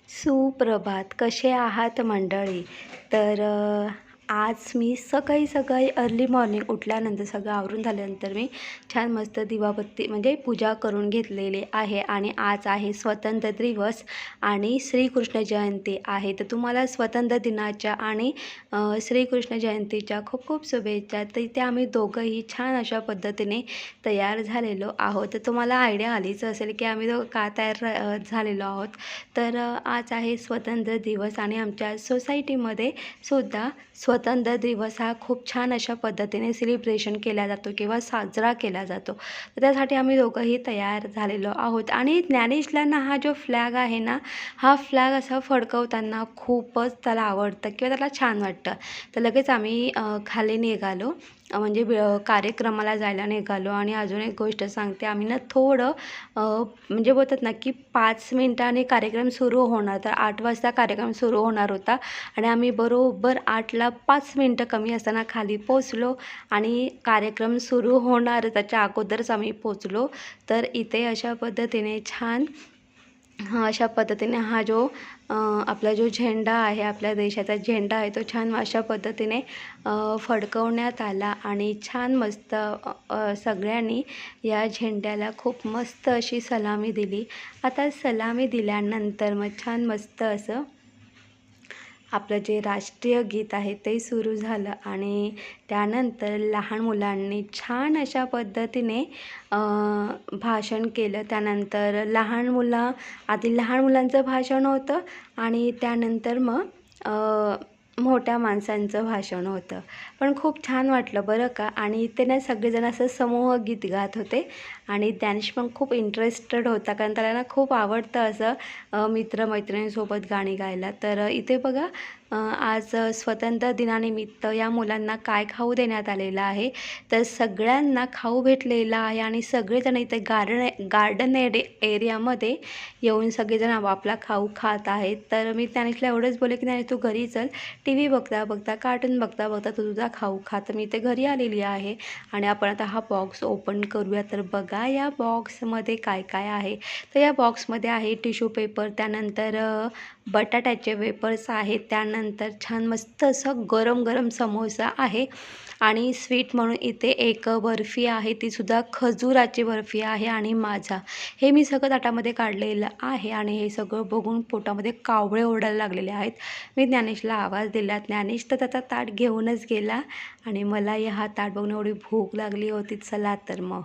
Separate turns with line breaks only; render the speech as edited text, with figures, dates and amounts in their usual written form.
सुप्रभात. कसे आहात मंडळी? तर आज मी सकाळी अर्ली मॉर्निंग उठल्यानंतर सगळं आवरून झाल्यानंतर मी छान मस्त दिवाबत्ती म्हणजे पूजा करून घेतलेली आहे आणि आज आहे स्वतंत्र दिवस आणि श्रीकृष्ण जयंती आहे. तर तुम्हाला स्वतंत्र दिनाच्या आणि श्रीकृष्ण जयंतीच्या खूप खूप शुभेच्छा. तर इथे आम्ही दोघंही छान अशा पद्धतीने तयार झालेलो आहोत. तर तुम्हाला आयडिया आलीच असेल की आम्ही दोघं का तयार झालेलो आहोत. तर आज आहे स्वतंत्र दिवस आणि आमच्या सोसायटीमध्ये सुद्धा स्वतंत्र दिवस हा खूप छान अशा पद्धतीने सेलिब्रेशन केला जातो किंवा साजरा केला जातो. तर त्यासाठी आम्ही दोघंही तयार झालेलो आहोत आणि ज्ञानेशलांना हा जो फ्लॅग आहे ना, हा फ्लॅग असा फडकवताना खूपच त्याला आवडतं किंवा त्याला छान वाटतं. तर लगेच आम्ही खाली निघालो, म्हणजे कार्यक्रमाला जायला निघालो. आणि अजून एक गोष्ट सांगते, आम्ही ना थोडं म्हणजे बोलतात ना की 5 मिनिटांनी कार्यक्रम सुरू होणार. तर 8 वाजता कार्यक्रम सुरू होणार होता आणि आम्ही बरोबर 8ला 5 मिनटं कमी असताना खाली पोचलो आणि कार्यक्रम सुरू होणार त्याच्या अगोदरच आम्ही पोचलो. तर इथे अशा पद्धतीने छान अशा पद्धतीने हा जो आपला जो झेंडा आहे, आपल्या देशाचा झेंडा आहे, तो छान अशा पद्धतीने फडकवण्यात आला आणि छान मस्त सगळ्यांनी या झेंड्याला खूप मस्त अशी सलामी दिली. आता सलामी दिल्यानंतर मग छान मस्त असं आपलं जे राष्ट्रीय गीत आहे ते सुरू झालं आणि त्यानंतर लहान मुलांनी छान अशा पद्धतीने भाषण केलं. त्यानंतर आधी लहान मुलांचं भाषण होतं आणि त्यानंतर मग मोठ्या माणसांचं भाषण होतं. पण खूप छान वाटलं बरं का. आणि ते ना सगळेजण असं समूह गीत गात होते आणि ज्ञानेश पण खूप इंटरेस्टेड होता, कारण त्याला ना खूप आवडतं असं मित्रमैत्रिणींसोबत गाणी गायला. तर इथे बघा, आज स्वतंत्र दिनानिमित्त या मुलांना काय खाऊ देण्यात आलेलं आहे. तर सगळ्यांना खाऊ भेटलेला आहे आणि सगळेजण इथे गार्डन एरियामध्ये येऊन सगळेजण आपापला खाऊ खात आहेत. तर मी ज्ञानेशला एवढंच बोलले की ज्ञानेश तू घरी चल, टी व्ही बघता बघता, कार्टून बघता बघता तू तुझा खाऊ खा. तर मी इथे घरी आलेली आहे आणि आपण आता हा बॉक्स ओपन करूया. तर बघा या बॉक्समध्ये काय काय आहे. तर या बॉक्समध्ये आहे टिश्यू पेपर, त्यानंतर बटाट्याचे वेपर्स आहेत, त्यानंतर छान मस्त असं गरम गरम समोसा आहे आणि स्वीट म्हणून इथे एक बर्फी आहे, तीसुद्धा खजुराची बर्फी आहे आणि माझा हे मी सगळं ताटामध्ये काढलेलं आहे. आणि हे सगळं बघून पोटामध्ये कावळे ओरडायला लागलेले आहेत. मी ज्ञानेशला आवाज दिला, ज्ञानेश तर त्याचा ताट घेऊनच गेला आणि मला हा ताट बघून एवढी भूक लागली होती. चला तर मग